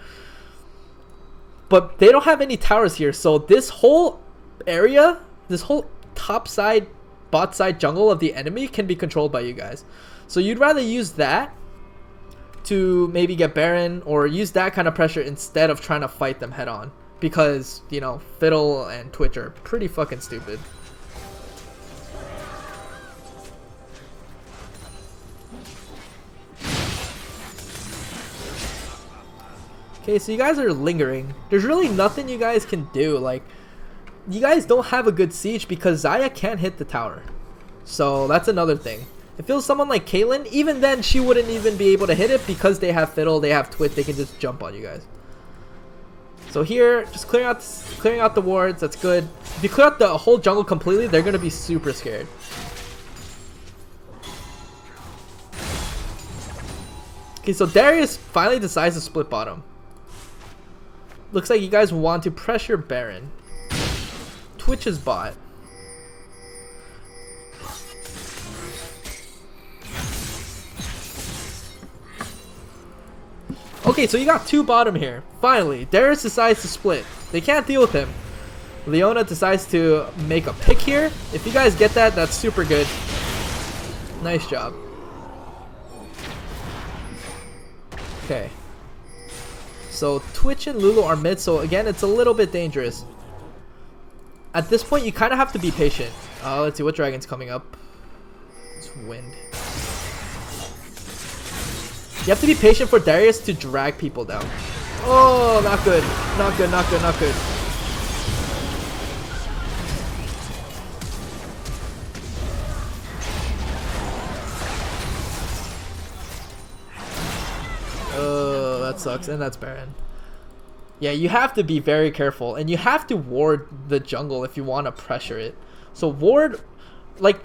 But they don't have any towers here, so this whole area, this whole top side, bot side jungle of the enemy can be controlled by you guys. So you'd rather use that to maybe get Baron, or use that kind of pressure instead of trying to fight them head on. Because, you know, Fiddle and Twitch are pretty fucking stupid. Okay, so you guys are lingering. There's really nothing you guys can do. Like, you guys don't have a good siege because Xayah can't hit the tower. So that's another thing. It feels someone like Caitlyn, even then she wouldn't even be able to hit it because they have Fiddle, they have Twit, they can just jump on you guys. So here, just clearing out the wards, that's good. If you clear out the whole jungle completely, they're gonna be super scared. Okay, so Darius finally decides to split bottom. Looks like you guys want to pressure Baron. Twitch's bot. Okay, so you got 2 bottom here. Finally, Darius decides to split. They can't deal with him. Leona decides to make a pick here. If you guys get that, that's super good. Nice job. Okay. So Twitch and Lulu are mid, so again, it's a little bit dangerous. At this point, you kind of have to be patient. Let's see, what dragon's coming up? It's Wind. You have to be patient for Darius to drag people down. Oh, not good. Not good, not good, not good. Oh, that sucks. And that's Baron. Yeah, you have to be very careful. And you have to ward the jungle if you want to pressure it. So ward, like,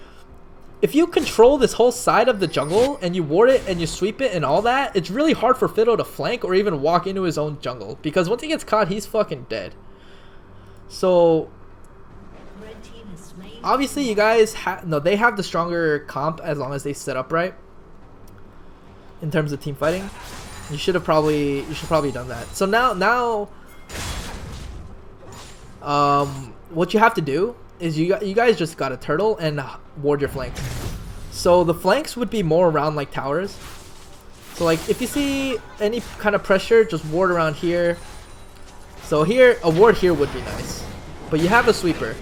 if you control this whole side of the jungle and you ward it and you sweep it and all that, it's really hard for Fiddle to flank or even walk into his own jungle. Because once he gets caught, he's fucking dead. So, obviously you guys they have the stronger comp as long as they set up right. In terms of team fighting. You should probably done that. So now what you have to do is you guys just gotta turtle and ward your flanks. So the flanks would be more around like towers. So like if you see any kind of pressure, just ward around here. So here, a ward here would be nice. But you have a sweeper.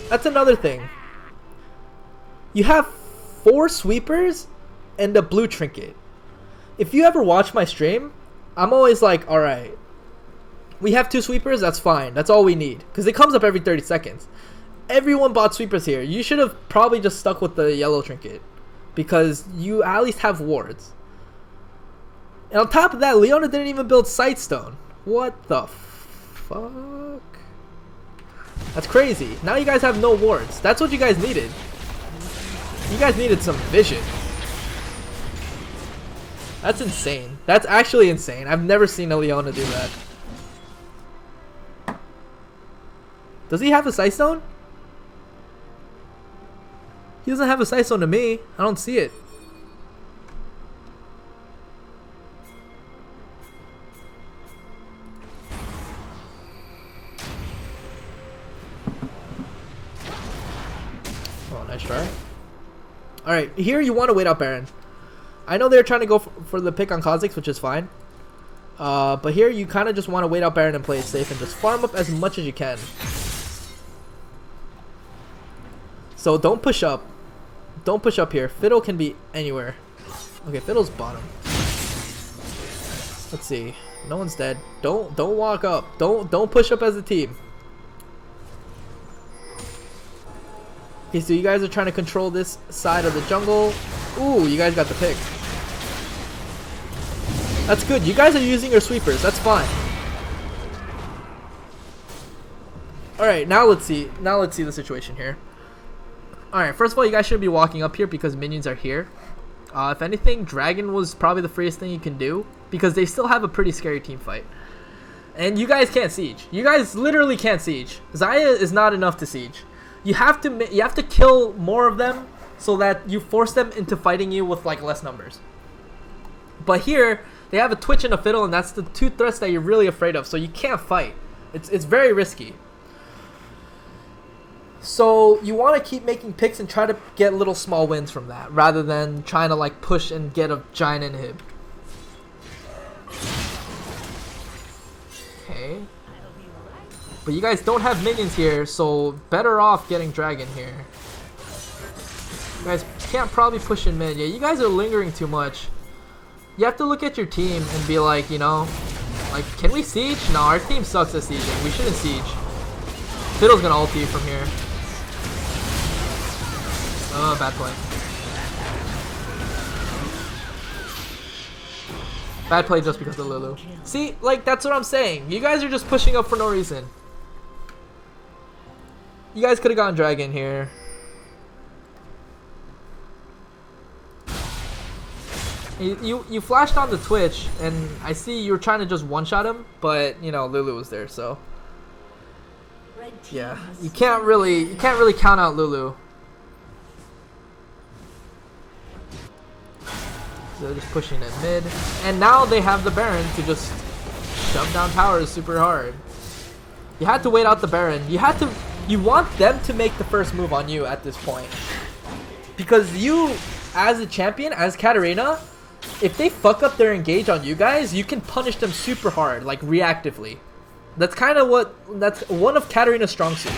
That's another thing. You have 4 sweepers and a blue trinket. If you ever watch my stream, I'm always like, alright, we have 2 sweepers, that's fine. That's all we need. Because it comes up every 30 seconds. Everyone bought sweepers here. You should have probably just stuck with the yellow trinket. Because you at least have wards. And on top of that, Leona didn't even build Sightstone. What the fuck? That's crazy. Now you guys have no wards. That's what you guys needed. You guys needed some vision. That's insane. That's actually insane. I've never seen a Leona do that. Does he have a Sightstone? He doesn't have a Sightstone to me. I don't see it. Oh, nice try. Alright, here you want to wait out Baron. I know they're trying to go for the pick on Kha'Zix, which is fine. But here you kind of just want to wait out Baron and play it safe and just farm up as much as you can. So don't push up. Don't push up here. Fiddle can be anywhere. Okay, Fiddle's bottom. Let's see. No one's dead. Don't walk up. Don't push up as a team. Okay, so you guys are trying to control this side of the jungle. Ooh, you guys got the pick. That's good. You guys are using your sweepers. That's fine. Alright, now let's see. Now let's see the situation here. Alright, first of all, you guys should be walking up here because minions are here. If anything, Dragon was probably the freest thing you can do because they still have a pretty scary team fight. And you guys can't siege. You guys literally can't siege. Xayah is not enough to siege. You have to kill more of them so that you force them into fighting you with like less numbers. But here, they have a Twitch and a Fiddle, and that's the 2 threats that you're really afraid of, so you can't fight. It's very risky. So you want to keep making picks and try to get little small wins from that, rather than trying to like push and get a giant inhib. Okay. But you guys don't have minions here, so better off getting dragon here. You guys can't probably push in mid. Yeah, you guys are lingering too much. You have to look at your team and be like, you know, like, can we siege? No, our team sucks at sieging. We shouldn't siege. Fiddle's gonna ult you from here. Oh, bad play. Bad play just because of Lulu. See, like, that's what I'm saying. You guys are just pushing up for no reason. You guys could have gotten dragon here. You flashed on the Twitch, and I see you were trying to just one-shot him, but you know Lulu was there, so yeah, you can't really count out Lulu. So they're just pushing in mid, and now they have the Baron to just shove down towers super hard. You had to wait out the Baron. You want them to make the first move on you at this point, because you, as a champion, as Katarina, if they fuck up their engage on you guys, you can punish them super hard, like reactively. That's one of Katarina's strong suits.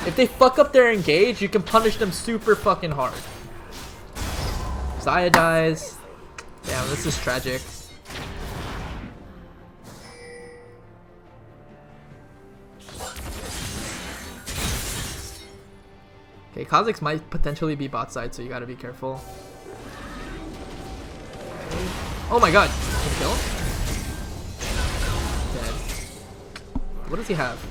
If they fuck up their engage, you can punish them super fucking hard. Xayah dies. Damn, this is tragic. Okay, Kha'Zix might potentially be bot side, so you gotta be careful. Oh my god. Can you kill him? Dead. What does he have?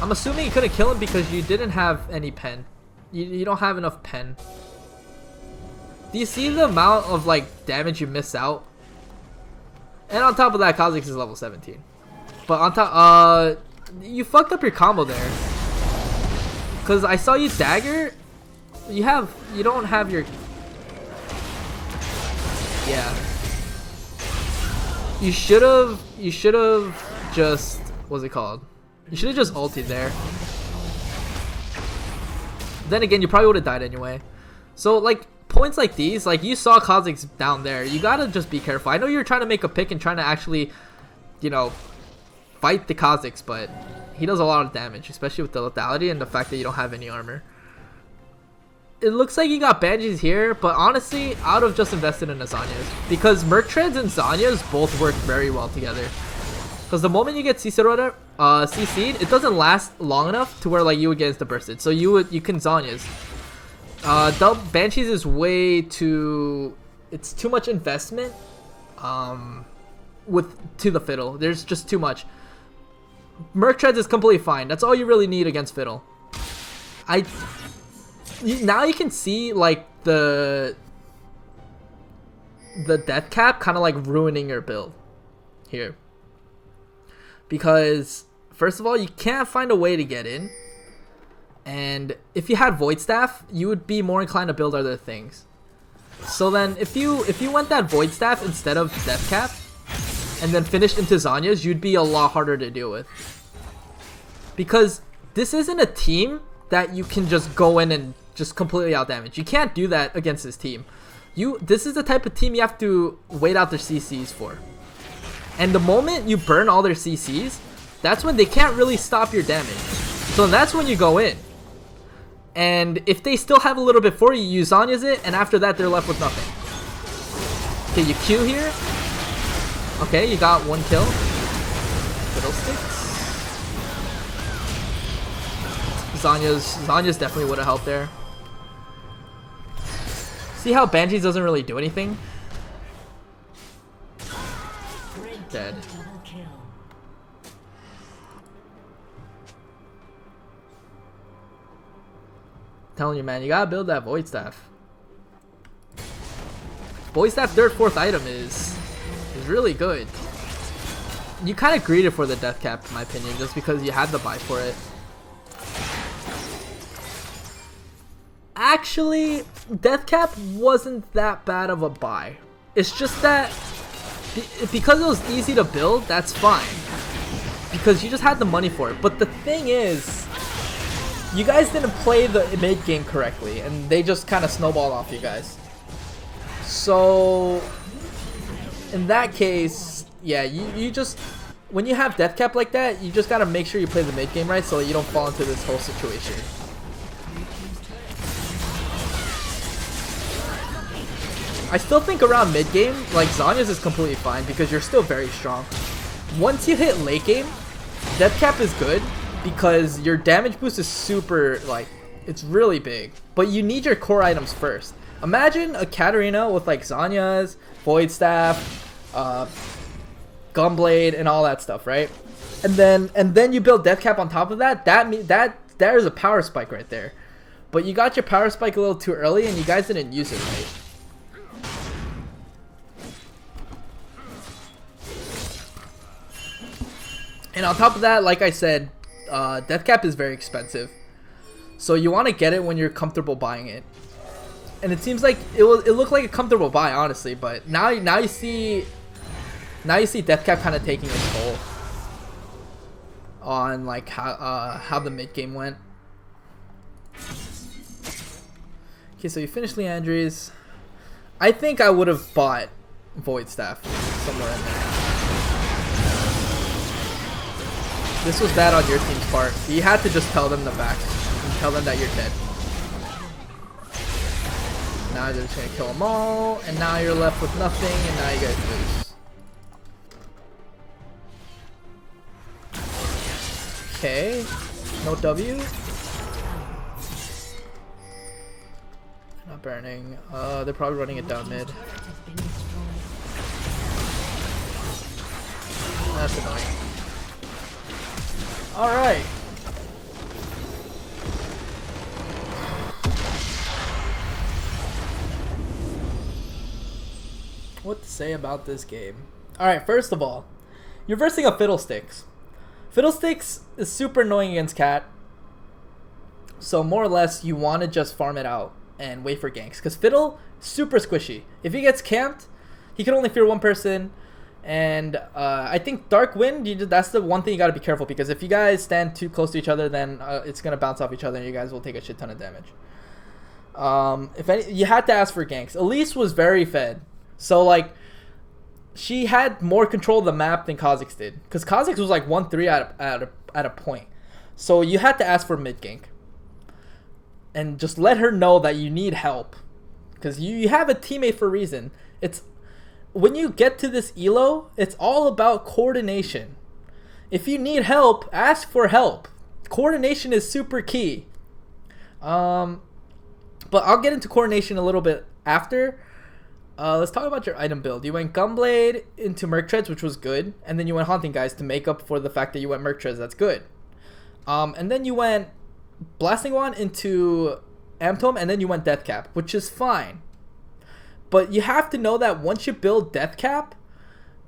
I'm assuming you couldn't kill him because you didn't have any pen. You don't have enough pen. Do you see the amount of like damage you miss out? And on top of that, Kha'Zix is level 17. But on top, you fucked up your combo there. Cause I saw you dagger. You don't have your... Yeah. You should've just... What's it called? You should've just ulted there. Then again, you probably would've died anyway. So, like, points like these, like, you saw Kha'Zix down there. You gotta just be careful. I know you're trying to make a pick and trying to actually, you know, fight the Kha'Zix, but he does a lot of damage, especially with the lethality and the fact that you don't have any armor. It looks like you got Banshees here, but honestly, I would have just invested in a Zhonya's, because Merc Treads and Zhonya's both work very well together. Because the moment you get CC'd, it doesn't last long enough to where like you would get insta bursted. So you can Zhonya's. Banshees is way too... It's too much investment to the Fiddle. There's just too much. Merc Treads is completely fine. That's all you really need against Fiddle. Now you can see like the death cap kind of like ruining your build here, because first of all, you can't find a way to get in, and if you had Void Staff, you would be more inclined to build other things. So then if you went that Void Staff instead of death cap and then finished into Zhonya's, you'd be a lot harder to deal with, because this isn't a team that you can just go in and just completely out damage. You can't do that against this team. This is the type of team you have to wait out their CCs for. And the moment you burn all their CCs, that's when they can't really stop your damage. So that's when you go in. And if they still have a little bit for you, you Zhonya's it, and after that they're left with nothing. Okay, you Q here. Okay, you got one kill. Fiddlesticks. Zhonya's definitely would have helped there. See how Banshees doesn't really do anything? Dead. Telling you, man, you gotta build that Void Staff. Void Staff third, fourth item is really good. You kind of greeded for the death cap, in my opinion, just because you had the buy for it. Actually, death cap wasn't that bad of a buy. It's just that because it was easy to build, that's fine. because you just had the money for it. But the thing is, you guys didn't play the mid game correctly, and they just kind of snowballed off you guys. So in that case, yeah, you just, when you have death cap like that, you just gotta make sure you play the mid game right so you don't fall into this whole situation. I still think around mid game, like Zhonya's is completely fine because you're still very strong. Once you hit late game, death cap is good because your damage boost is super, like, it's really big. But you need your core items first. Imagine a Katarina with like Zhonya's, Void Staff, Gunblade, and all that stuff, right? And then you build death cap on top of that. There is a power spike right there. But you got your power spike a little too early, and you guys didn't use it right. And on top of that, like I said, death cap is very expensive. So you want to get it when you're comfortable buying it. And it seems like it looked like a comfortable buy, honestly, but now you see death cap kind of taking its toll on like how the mid game went. Okay, so you finished Leandri's. I think I would have bought Void Staff somewhere in there. This was bad on your team's part. You had to just tell them to back and tell them that you're dead. Now they're just gonna kill them all, and now you're left with nothing, and now you guys lose. Okay, no W. Not burning. They're probably running it down mid. That's annoying. Alright. What to say about this game? Alright, first of all, you're versing a Fiddlesticks. Fiddlesticks is super annoying against Cat. So more or less, you want to just farm it out and wait for ganks. Because Fiddle, super squishy. If he gets camped, he can only fear one person. And I think Dark Wind, that's the one thing you got to be careful. Because if you guys stand too close to each other, then it's going to bounce off each other and you guys will take a shit ton of damage. You had to ask for ganks. Elise was very fed. So, like, she had more control of the map than Kha'Zix did. Because Kha'Zix was, like, 1-3 at a point. So, you had to ask for mid-gank. And just let her know that you need help. Because you have a teammate for a reason. When you get to this elo, it's all about coordination. If you need help, ask for help. Coordination is super key. But I'll get into coordination a little bit after. Let's talk about your item build. You went Gunblade into Merc Treads, which was good. And then you went Haunting Guys to make up for the fact that you went Merc Treads. That's good. And then you went Blasting Wand into Amtome, and then you went Death Cap, which is fine. But you have to know that once you build Death Cap,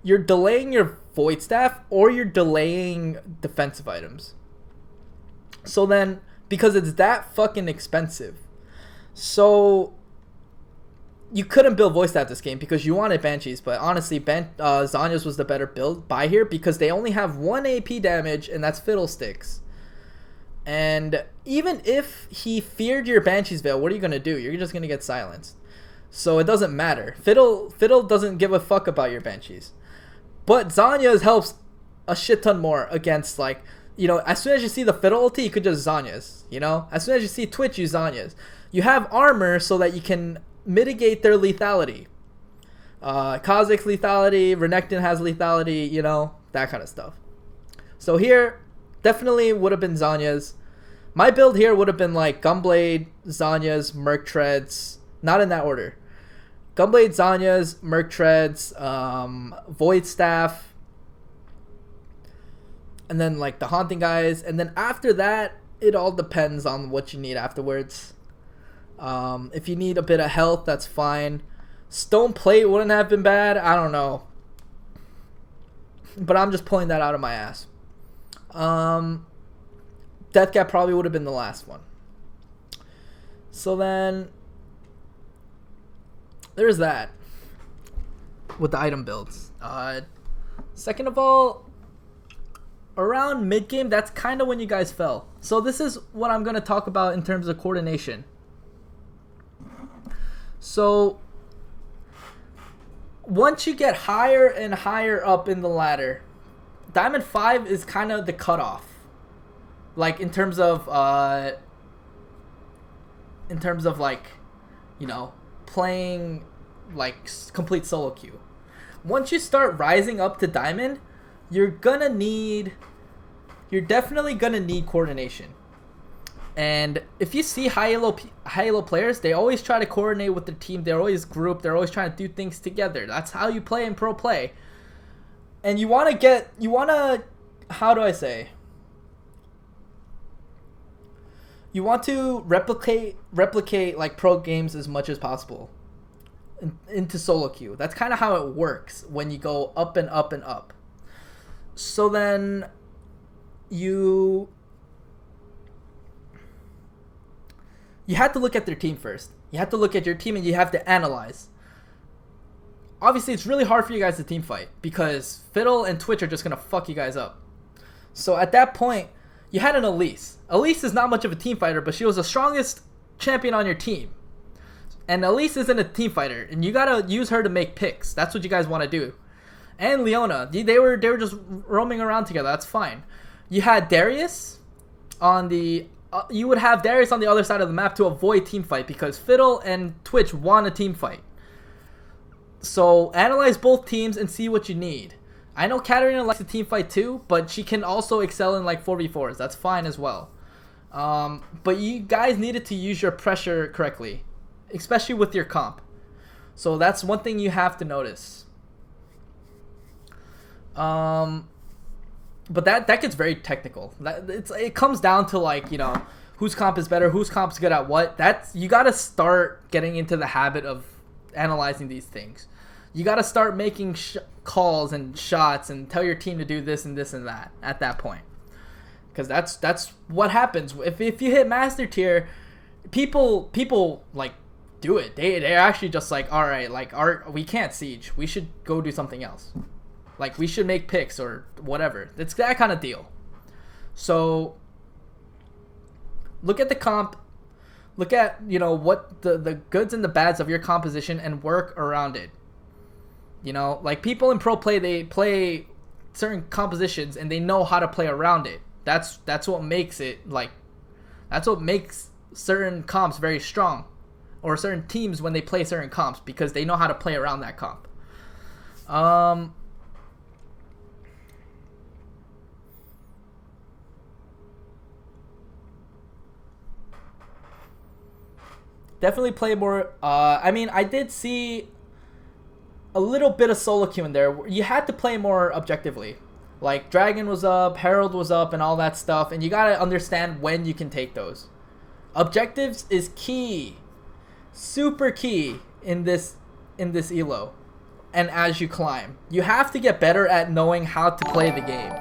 you're delaying your Void Staff or you're delaying defensive items. So then, because it's that fucking expensive, so you couldn't build Void Staff this game because you wanted Banshees. But honestly, Zhonya's was the better build by here because they only have 1 AP damage, and that's Fiddlesticks. And even if he feared your Banshee's Veil, what are you going to do? You're just going to get silenced. So it doesn't matter. Fiddle doesn't give a fuck about your Banshees. But Zhonya's helps a shit ton more against, like, you know, as soon as you see the Fiddle ulti, you could just Zhonya's, you know? As soon as you see Twitch, you Zhonya's. You have armor so that you can mitigate their lethality. Kha'Zix lethality, Renekton has lethality, you know, that kind of stuff. So here, definitely would have been Zhonya's. My build here would have been like Gunblade, Zhonya's, Merc Treads. Not in that order. Gunblade, Zhonya's, Merc Treads, Void Staff, and then like the Haunting Guys. And then after that, it all depends on what you need afterwards. If you need a bit of health, that's fine. Stone Plate wouldn't have been bad. I don't know. But I'm just pulling that out of my ass. Death Cap probably would have been the last one. So then there's that with the item builds. Second of all, around mid game, that's kind of when you guys fell. So this is what I'm gonna talk about in terms of coordination. So once you get higher and higher up in the ladder, Diamond 5 is kind of the cutoff. Like in terms of like, you know, playing like complete solo queue. Once you start rising up to Diamond, you're definitely gonna need coordination. And if you see high elo players, they always try to coordinate with their team. They're always grouped. They're always trying to do things together. That's how you play in pro play. And you want to, how do I say? You want to replicate like pro games as much as possible into solo queue. That's kind of how it works when you go up and up and up. So then you have to look at their team first. You have to look at your team and you have to analyze. Obviously, it's really hard for you guys to team fight because Fiddle and Twitch are just going to fuck you guys up. So at that point, you had an Elise. Elise is not much of a team fighter, but she was the strongest champion on your team. And Elise isn't a team fighter, and you got to use her to make picks. That's what you guys want to do. And Leona, they were just roaming around together. That's fine. You had Darius on the... you would have Darius on the other side of the map to avoid team fight because Fiddle and Twitch want a team fight. So analyze both teams and see what you need. I know Katarina likes a team fight too, but she can also excel in like 4v4s. That's fine as well. But you guys needed to use your pressure correctly, especially with your comp. So that's one thing you have to notice. But that gets very technical. It comes down to like, you know, whose comp is better, whose comp's good at what. You got to start getting into the habit of analyzing these things. You got to start making calls and shots and tell your team to do this and this and that at that point. Because that's what happens. If you hit master tier, people like do it. They're actually just like, all right, like we can't siege. We should go do something else. Like we should make picks or whatever. It's that kind of deal. So look at the comp. Look at, you know, what the goods and the bads of your composition and work around it. You know, like people in pro play, they play certain compositions and they know how to play around it. That's what makes it like, that's what makes certain comps very strong, or certain teams when they play certain comps, because they know how to play around that comp. Definitely play more. I mean, I did see a little bit of solo queue in there. You had to play more objectively. Like Dragon was up, Herald was up, and all that stuff. And you gotta understand when you can take those. Objectives is key, super key in this elo. And as you climb, you have to get better at knowing how to play the game.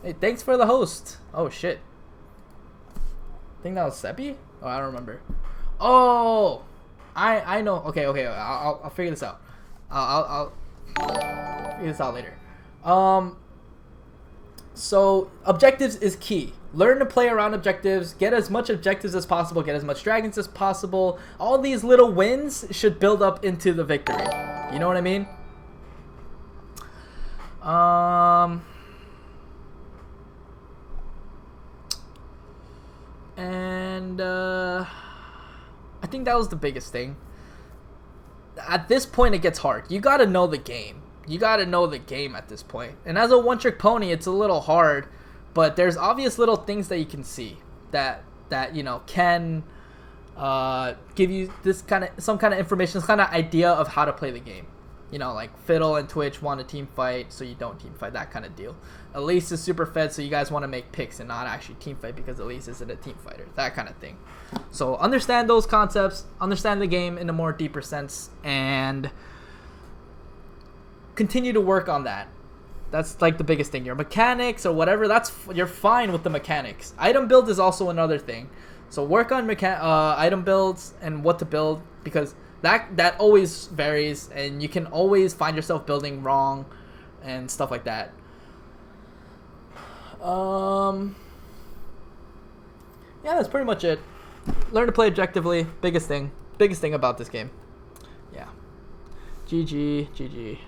Hey, thanks for the host. Oh shit. I think that was Seppi. Oh, I don't remember. Oh, I know. Okay. I'll figure this out. I'll figure this out later. So objectives is key. Learn to play around objectives. Get as much objectives as possible. Get as much dragons as possible. All these little wins should build up into the victory. You know what I mean? And I think that was the biggest thing. At this point, it gets hard. You gotta know the game. You gotta know the game at this point. And as a one-trick pony, it's a little hard, but there's obvious little things that you can see that you know can give you this some kind of information, some kind of idea of how to play the game. You know, like Fiddle and Twitch want a team fight, so you don't team fight, that kind of deal. Elise is super fed, so you guys want to make picks and not actually team fight because Elise isn't a team fighter, that kind of thing. So understand those concepts, understand the game in a more deeper sense, and continue to work on that. That's like the biggest thing. Your mechanics or whatever, you're fine with the mechanics. Item build is also another thing. So work on item builds and what to build, because that always varies and you can always find yourself building wrong and stuff like that. Yeah, that's pretty much it. Learn to play objectively. Biggest thing about this game. Yeah. GG.